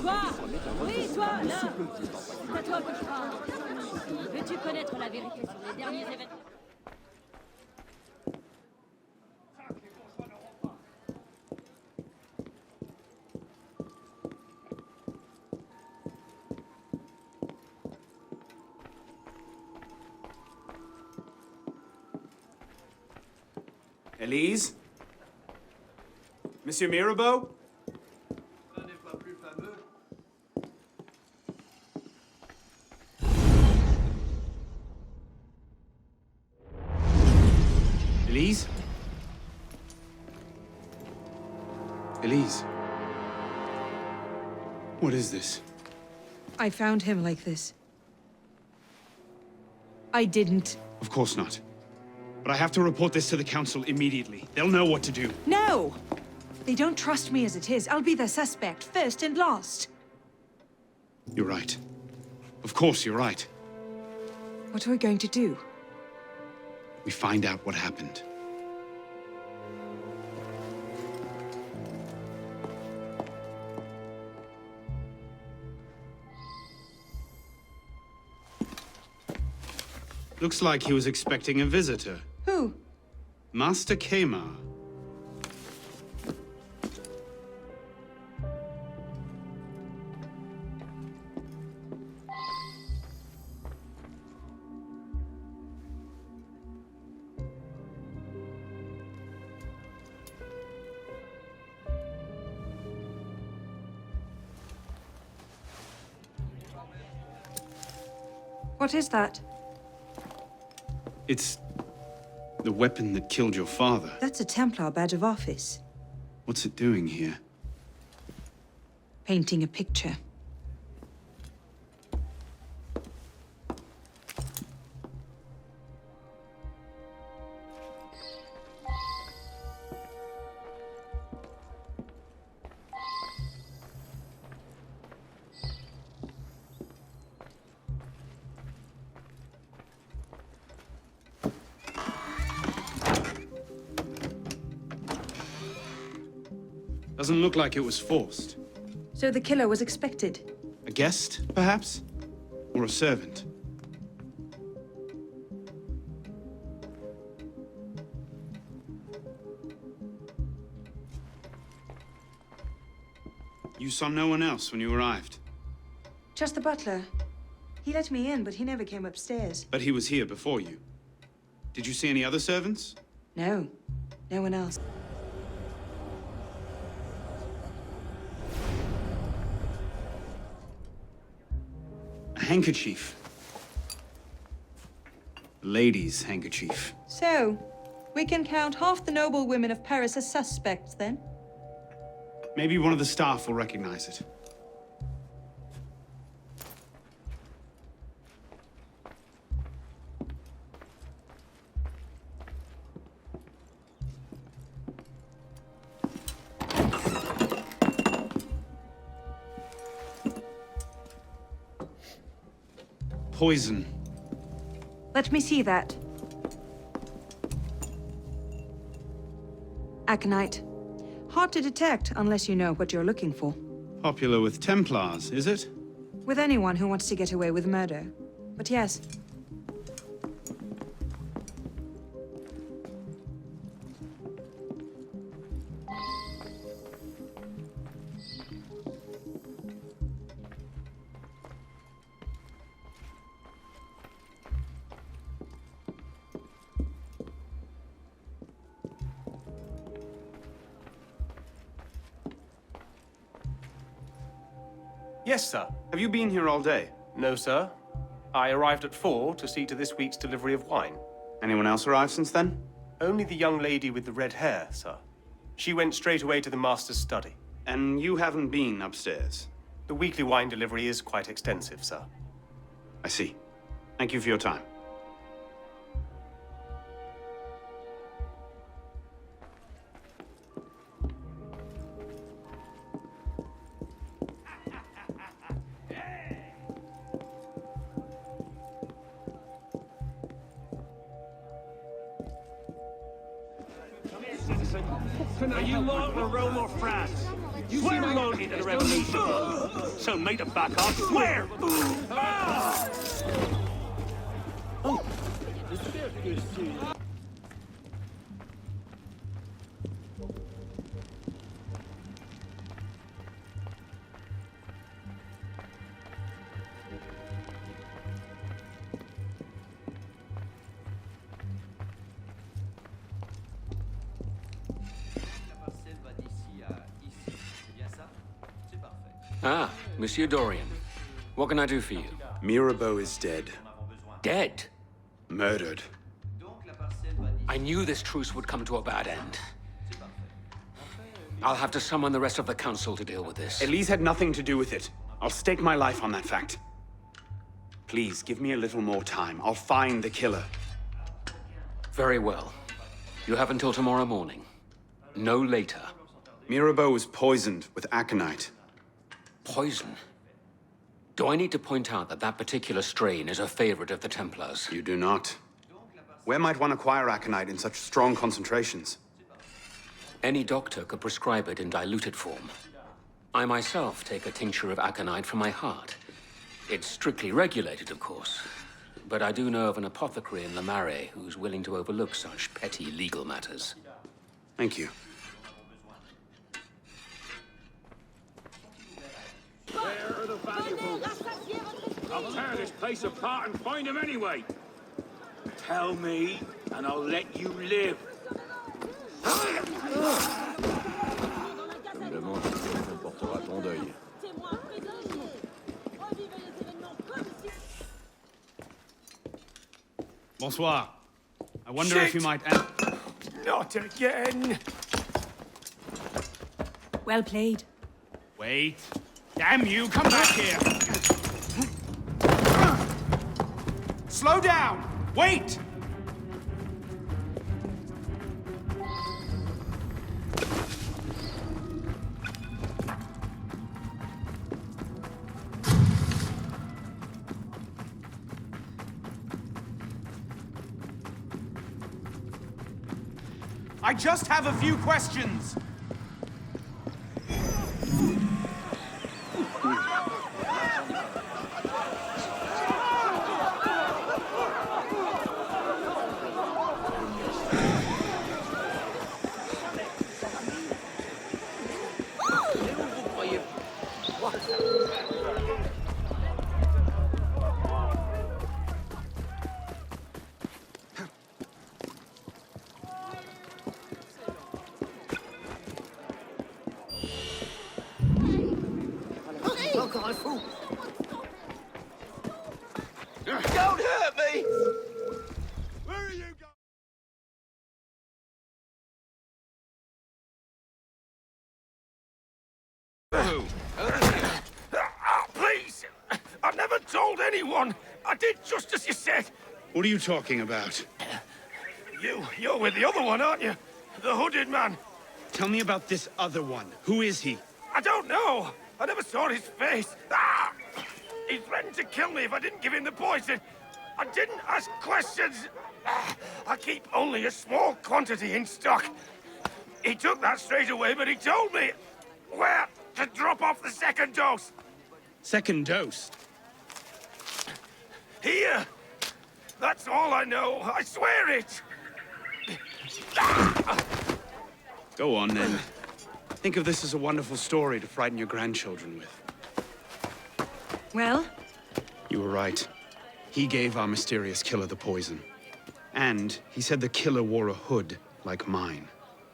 Toi! Oui, toi, là! C'est à toi que je parle. Veux-tu connaître la vérité sur les derniers événements? Elise? Monsieur Mirabeau? Un n'est pas plus fameux. Elise? Elise? What is this? I found him like this. I didn't. Of course not. But I have to report this to the council immediately. They'll know what to do. No! They don't trust me as it is. I'll be the suspect, first and last. You're right. Of course you're right. What are we going to do? We find out what happened. Looks like he was expecting a visitor. Who? Master Kemar. What is that? It's the weapon that killed your father. That's a Templar badge of office. What's it doing here? Painting a picture. Doesn't look like it was forced. So the killer was expected. A guest, perhaps? Or a servant? You saw no one else when you arrived? Just the butler. He let me in, but he never came upstairs. But he was here before you. Did you see any other servants? No. No one else. A handkerchief. A lady's handkerchief. So, we can count half the noble women of Paris as suspects, then? Maybe one of the staff will recognize it. Poison. Let me see that. Aconite. Hard to detect unless you know what you're looking for. Popular with Templars, is it? With anyone who wants to get away with murder. But yes. Yes, sir. Have you been here all day? No, sir. I arrived at 4 to see to this week's delivery of wine. Anyone else arrived since then? Only the young lady with the red hair, sir. She went straight away to the master's study. And you haven't been upstairs? The weekly wine delivery is quite extensive, sir. I see. Thank you for your time. citizen. Are you loyal to Rome or France? Swear loyalty to the revolution. So make the back off. Swear! Ah, Monsieur Dorian. What can I do for you? Mirabeau is dead. Dead? Murdered. I knew this truce would come to a bad end. I'll have to summon the rest of the council to deal with this. Elise had nothing to do with it. I'll stake my life on that fact. Please, give me a little more time. I'll find the killer. Very well. You have until tomorrow morning. No later. Mirabeau was poisoned with aconite. Poison? Do I need to point out that that particular strain is a favorite of the Templars? You do not. Where might one acquire aconite in such strong concentrations? Any doctor could prescribe it in diluted form. I myself take a tincture of aconite for my heart. It's strictly regulated, of course. But I do know of an apothecary in Le Marais who's willing to overlook such petty legal matters. Thank you. I'll tear this place apart and find him anyway. Tell me, and I'll let you live. Bonsoir. I wonder if you might... Not again. Well played. Wait. Damn you, come back here! Slow down! Wait! I just have a few questions. Don't hurt me! Where are you going? Please! I've never told anyone! I did just as you said! What are you talking about? You're with the other one, aren't you? The hooded man. Tell me about this other one. Who is he? I don't know! I never saw his face! Ah! He threatened to kill me if I didn't give him the poison! I didn't ask questions! Ah! I keep only a small quantity in stock. He took that straight away, but he told me where to drop off the second dose. Second dose? Here! That's all I know, I swear it! Go on, then. Think of this as a wonderful story to frighten your grandchildren with. Well? You were right. He gave our mysterious killer the poison. And he said the killer wore a hood like mine.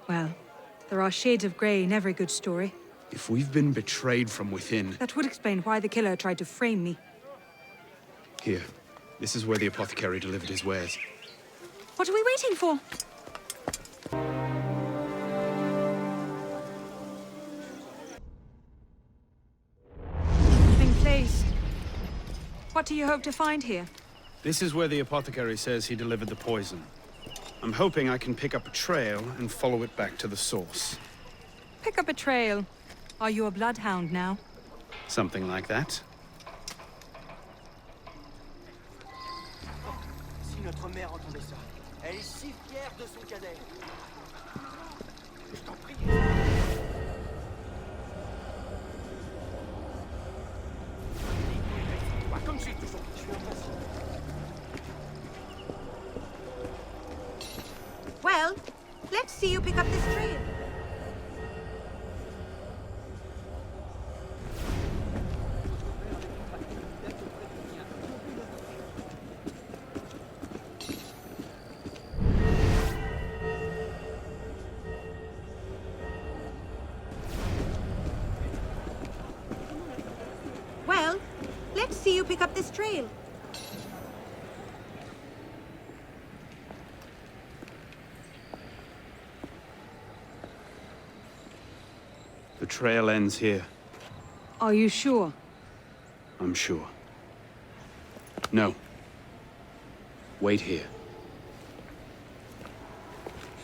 Well, there are shades of grey in every good story. If we've been betrayed from within... That would explain why the killer tried to frame me. Here. This is where the apothecary delivered his wares. What are we waiting for? Been placed. What do you hope to find here? This is where the apothecary says he delivered the poison. I'm hoping I can pick up a trail and follow it back to the source. Pick up a trail. Are you a bloodhound now? Something like that. Si notre mère entendait ça, elle est si fière de son cadet. Je t'en prie. Pas comme j'ai toujours dit, je suis impassible. Well, let's see you pick up this trail. Well, let's see you pick up this trail. The trail ends here. Are you sure? I'm sure. No. Wait here.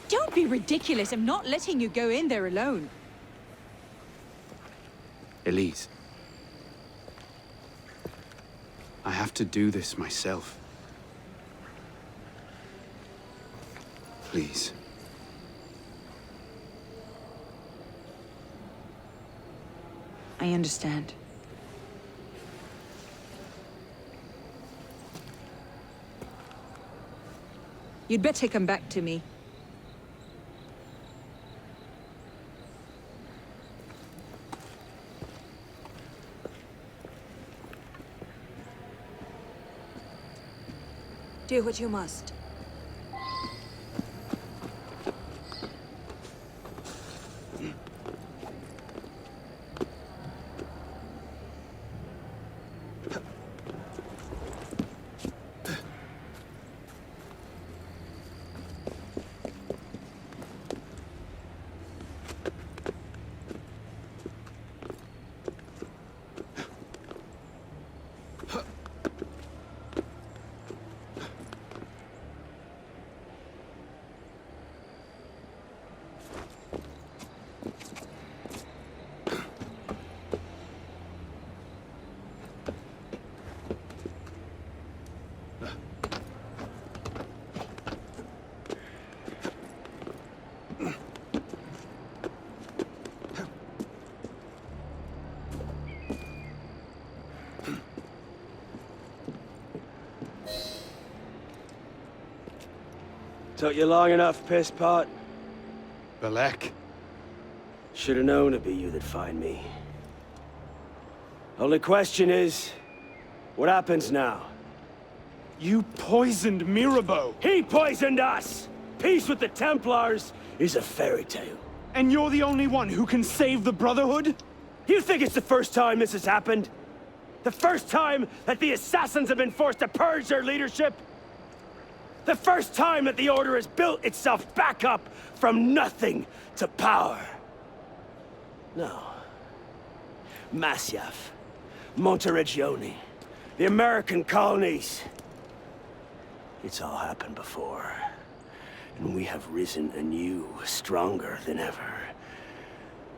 Don't be ridiculous. I'm not letting you go in there alone. Elise. I have to do this myself. Please. I understand. You'd better come back to me. Do what you must. Took you long enough, piss pot. Belek. Should have known it'd be you that'd find me. Only question is, what happens now? You poisoned Mirabeau! He poisoned us! Peace with the Templars is a fairy tale. And you're the only one who can save the Brotherhood? You think it's the first time this has happened? The first time that the Assassins have been forced to purge their leadership? The first time that the Order has built itself back up from nothing to power? No. Masyaf, Monteregione, the American colonies. It's all happened before. And we have risen anew, stronger than ever.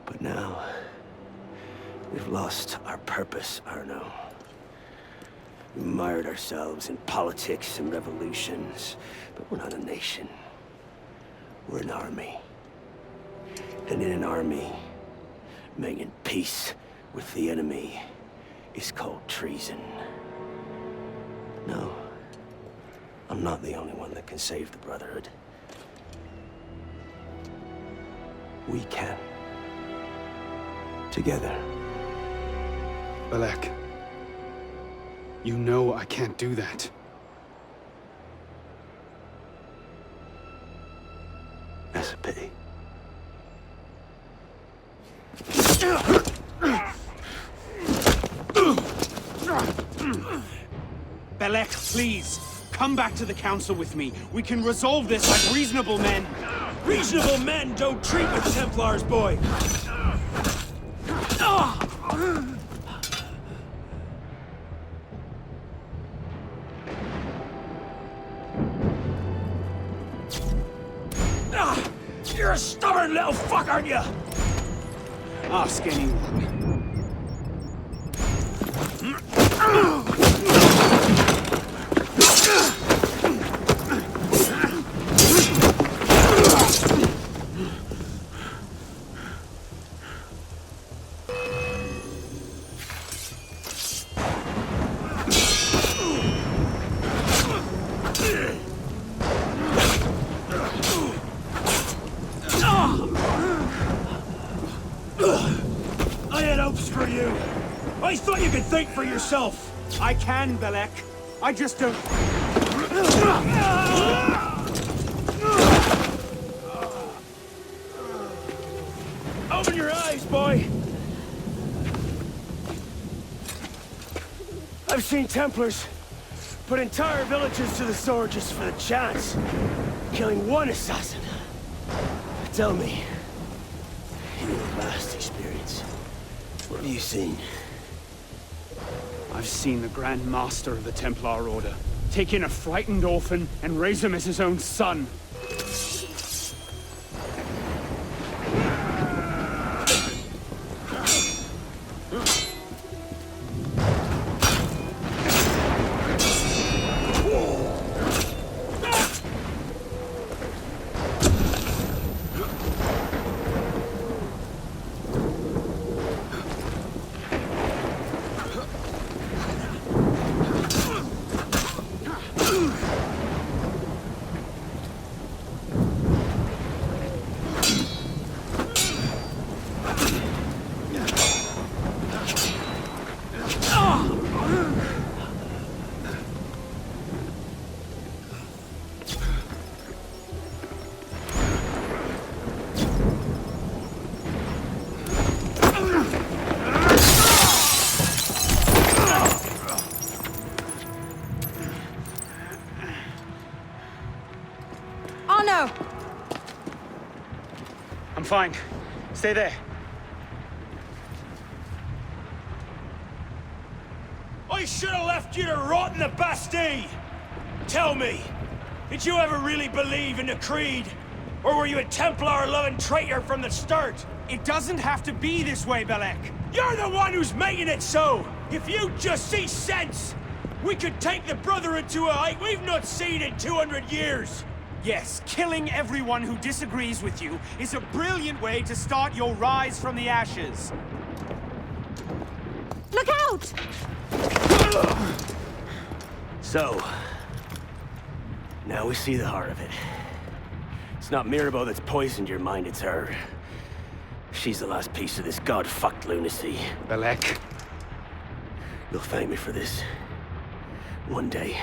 But now, we've lost our purpose, Arno. We mired ourselves in politics and revolutions, but we're not a nation. We're an army. And in an army, making peace with the enemy is called treason. No, I'm not the only one that can save the Brotherhood. We can. Together. Belek. You know I can't do that. That's a pity. Belek, please, come back to the Council with me. We can resolve this like reasonable men. Reasonable men don't treat with Templars, boy! You're a stubborn little fuck, aren't you? Ask anyone. for you! I thought you could think for yourself! I can, Belek. I just don't... Open your eyes, boy! I've seen Templars put entire villages to the sword just for the chance. Killing one assassin. Tell me, in your vast experience, what have you seen? I've seen the Grand Master of the Templar Order take in a frightened orphan and raise him as his own son. Arno! I'm fine. Stay there. I should have left you to rot in the Bastille! Tell me, did you ever really believe in the Creed? Or were you a Templar-loving traitor from the start? It doesn't have to be this way, Belek. You're the one who's making it so! If you just see sense, we could take the Brotherhood to a height we've not seen in 200 years! Yes, killing everyone who disagrees with you is a brilliant way to start your rise from the ashes. Look out! So, now we see the heart of it. It's not Mirabo that's poisoned your mind, it's her. She's the last piece of this god-fucked lunacy. Belek. You'll thank me for this. One day.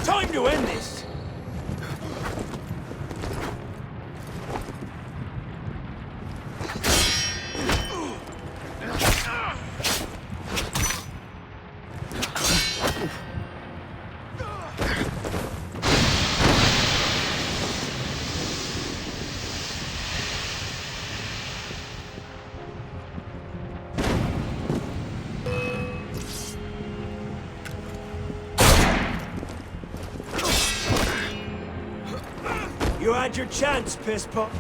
Time to end this! You had your chance, pisspot.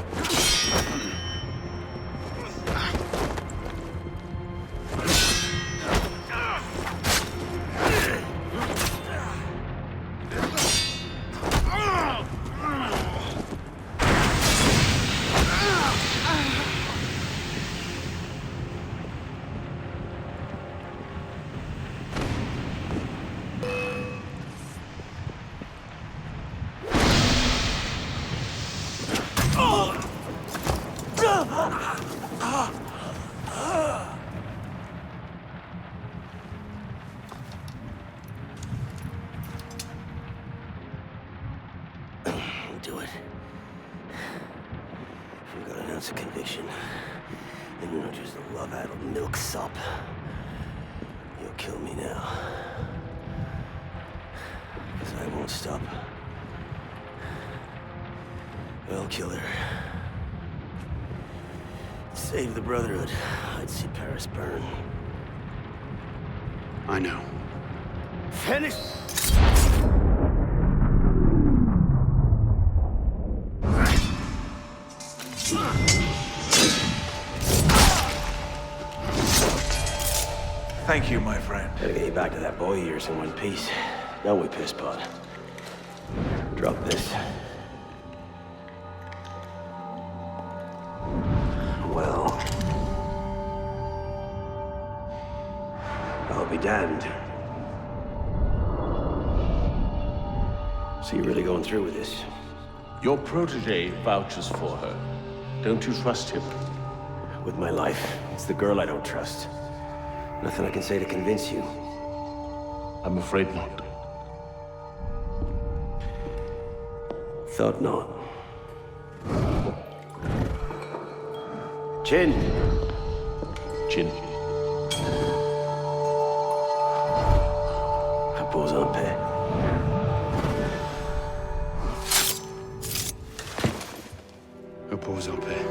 Do it. I've got an ounce of conviction. And you're not just a love-addled milksop. You'll kill me now. Because I won't stop. I'll kill her. Save the Brotherhood. I'd see Paris burn. I know. Finish! Thank you, my friend. Gotta get you back to that boy of yours in one piece. Don't we, pisspot? Drop this. Well... I'll be damned. So you're really going through with this? Your protege vouches for her. Don't you trust him? With my life. It's the girl I don't trust. Nothing I can say to convince you. I'm afraid not. Thought not. Chin. Chin. Repose en paix. Repose en paix.